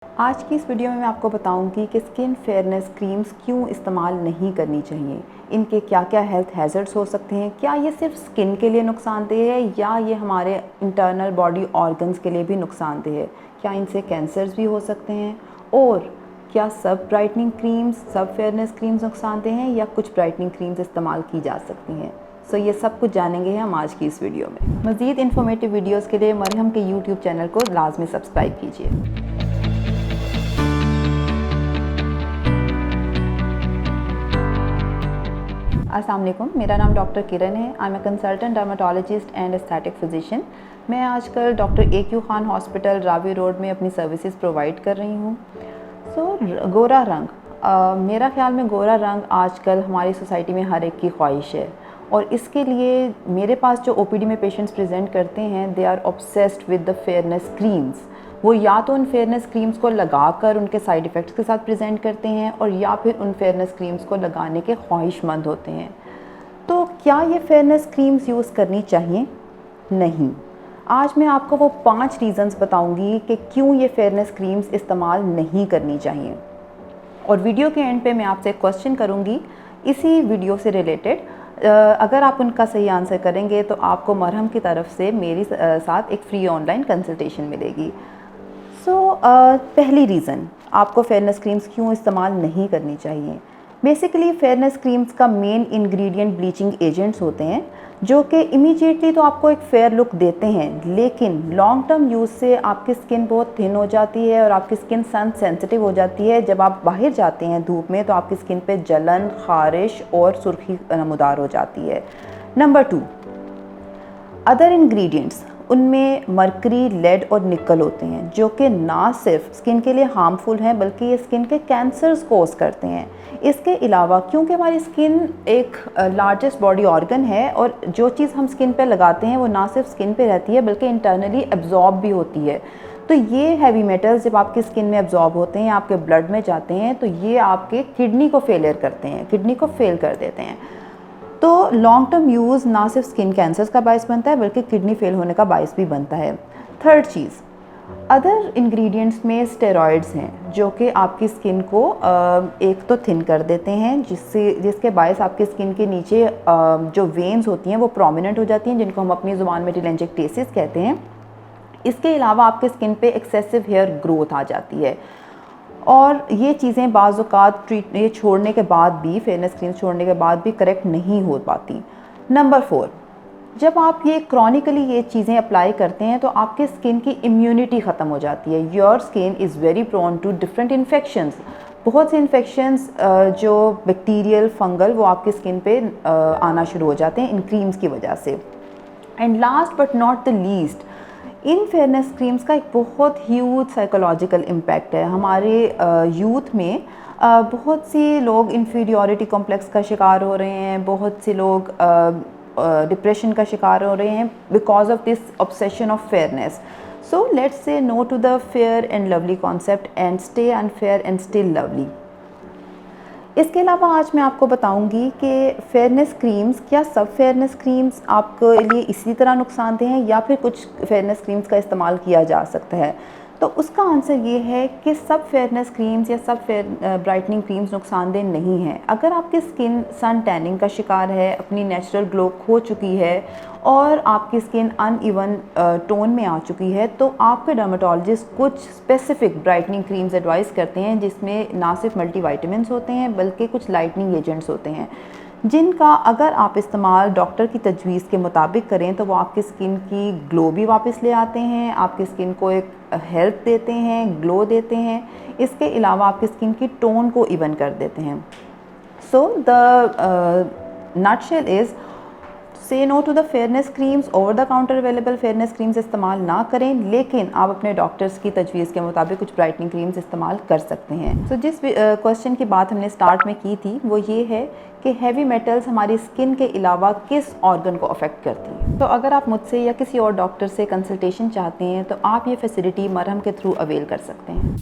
आज की इस वीडियो में मैं आपको बताऊंगी कि स्किन फेयरनेस क्रीम्स क्यों इस्तेमाल नहीं करनी चाहिए, इनके क्या क्या हेल्थ हैज़र्ड्स हो सकते हैं, क्या ये सिर्फ स्किन के लिए नुकसानदेह है या ये हमारे इंटरनल बॉडी ऑर्गन्स के लिए भी नुकसानदेह है, क्या इनसे कैंसर्स भी हो सकते हैं और क्या सब ब्राइटनिंग क्रीम्स, सब फेयरनेस क्रीम्स नुकसानदेह हैं या कुछ ब्राइटनिंग क्रीम्स इस्तेमाल की जा सकती हैं। सो ये सब कुछ जानेंगे हम आज की इस वीडियो में। मज़ीद इन्फॉर्मेटिव वीडियोज़ के लिए मरहम के यूट्यूब चैनल को लाजमी सब्सक्राइब कीजिए। अस्सलाम वालेकुम, मेरा नाम डॉक्टर किरण है। I am a consultant dermatologist and aesthetic physician. मैं आजकल doctor A Q. Khan hospital Ravi road में अपनी सर्विसेज प्रोवाइड कर रही हूँ। गोरा रंग, मेरा ख्याल में गोरा रंग आजकल हमारी सोसाइटी में हर एक की ख्वाहिश है और इसके लिए मेरे पास जो ओपीडी में पेशेंट्स प्रेजेंट करते हैं, they are obsessed with the fairness creams. वो या तो उन फेयरनेस क्रीम्स को लगाकर उनके साइड इफ़ेक्ट्स के साथ प्रेजेंट करते हैं और या फिर उन फेयरनेस क्रीम्स को लगाने के ख्वाहिशमंद होते हैं। तो क्या ये फेयरनेस क्रीम्स यूज़ करनी चाहिए? नहीं। आज मैं आपको वो 5 रीज़न्स बताऊंगी कि क्यों ये फेयरनेस क्रीम्स इस्तेमाल नहीं करनी चाहिए। और वीडियो के एंड पे मैं आपसे क्वेश्चन करूंगी इसी वीडियो से रिलेटेड। अगर आप उनका सही आंसर करेंगे तो आपको मरहम की तरफ से मेरी साथ एक फ्री ऑनलाइन कंसल्टेशन मिलेगी। पहली रीज़न आपको फेयरनेस क्रीम्स क्यों इस्तेमाल नहीं करनी चाहिए। बेसिकली फेयरनेस क्रीम्स का मेन इंग्रेडिएंट ब्लीचिंग एजेंट्स होते हैं जो कि इमीडिएटली तो आपको एक फेयर लुक देते हैं, लेकिन लॉन्ग टर्म यूज़ से आपकी स्किन बहुत थिन हो जाती है और आपकी स्किन सन सेंसिटिव हो जाती है। जब आप बाहर जाते हैं धूप में तो आपकी स्किन पे जलन, खारिश और सुर्खी नमूदार हो जाती है। नंबर 2, अदर इंग्रेडिएंट्स, उनमें मरकरी, लेड और निकल होते हैं जो कि ना सिर्फ स्किन के लिए हार्मफुल हैं बल्कि ये स्किन के कैंसर्स कोज करते हैं। इसके अलावा क्योंकि हमारी स्किन एक लार्जेस्ट बॉडी ऑर्गन है और जो चीज़ हम स्किन पे लगाते हैं वो ना सिर्फ स्किन पे रहती है बल्कि इंटरनली एब्जॉर्ब भी होती है। तो ये हैवी मेटल्स जब आपकी स्किन में एब्जॉर्ब होते हैं, आपके ब्लड में जाते हैं, तो ये आपके किडनी को फेलियर करते हैं, किडनी को फेल कर देते हैं। तो लॉन्ग टर्म यूज़ ना सिर्फ स्किन कैंसर्स का बायस बनता है बल्कि किडनी फेल होने का बायस भी बनता है। थर्ड चीज़, अदर इंग्रेडिएंट्स में स्टेरॉइड्स हैं जो कि आपकी स्किन को एक तो थिन कर देते हैं जिसके बायस आपकी स्किन के नीचे जो वेन्स होती हैं वो प्रोमिनेंट हो जाती हैं, जिनको हम अपनी ज़ुबान में टेलेंजिक्टेसिस कहते हैं। इसके अलावा आपके स्किन पे एक्सेसिव हेयर ग्रोथ आ जाती है और ये चीज़ें बाज़ ये छोड़ने के बाद भी, फेयरनेस क्रीम छोड़ने के बाद भी करेक्ट नहीं हो पाती। नंबर 4, जब आप ये क्रॉनिकली ये चीज़ें अप्लाई करते हैं तो आपके स्किन की इम्यूनिटी ख़त्म हो जाती है। Your skin is very prone to different infections. बहुत से इन्फेक्शंस जो बैक्टीरियल, फंगल, वो आपकी स्किन पे आना शुरू हो जाते हैं इन क्रीम्स की वजह से। And last but not the least, in fairness creams का एक बहुत ह्यूज साइकोलॉजिकल इम्पैक्ट है। हमारे यूथ में बहुत से लोग इन्फीरियॉरिटी कॉम्प्लेक्स का शिकार हो रहे हैं, बहुत से लोग डिप्रेशन का शिकार हो रहे हैं because of this obsession of fairness. So let's say no to the fair and lovely concept and stay unfair and still lovely. इसके अलावा आज मैं आपको बताऊंगी कि फेयरनेस क्रीम्स, क्या सब फेयरनेस क्रीम्स आपके लिए इसी तरह नुकसानदेह हैं या फिर कुछ फेयरनेस क्रीम्स का इस्तेमाल किया जा सकता है। तो उसका आंसर ये है कि सब फेयरनेस क्रीम्स या सब ब्राइटनिंग क्रीम्स नुकसानदेह नहीं हैं। अगर आपकी स्किन सन टैनिंग का शिकार है, अपनी नेचुरल ग्लो खो चुकी है और आपकी स्किन अनइवन टोन में आ चुकी है, तो आपके डर्मेटोलॉजिस्ट कुछ स्पेसिफिक ब्राइटनिंग क्रीम्स एडवाइस करते हैं जिसमें ना सिर्फ मल्टीविटामिन्स होते हैं बल्कि कुछ लाइटनिंग एजेंट्स होते हैं जिनका अगर आप इस्तेमाल डॉक्टर की तजवीज़ के मुताबिक करें तो वो आपकी स्किन की ग्लो भी वापस ले आते हैं, आपकी स्किन को एक हेल्प देते हैं, ग्लो देते हैं। इसके अलावा आपकी स्किन की टोन को इवन कर देते हैं। So the nutshell is, say no to the fairness creams. Over the counter available fairness creams इस्तेमाल ना करें, लेकिन आप अपने डॉक्टर्स की तजवीज़ के मुताबिक कुछ ब्राइटनिंग क्रीम्स इस्तेमाल कर सकते हैं। तो जिस क्वेश्चन की बात हमने स्टार्ट में की थी वो ये है कि हैवी मेटल्स हमारी स्किन के अलावा किस ऑर्गन को अफेक्ट करती हैं। तो अगर आप मुझसे या किसी और डॉक्टर से कंसल्टेशन चाहते हैं तो आप ये फैसिलिटी मरहम के थ्रू अवेल कर सकते हैं।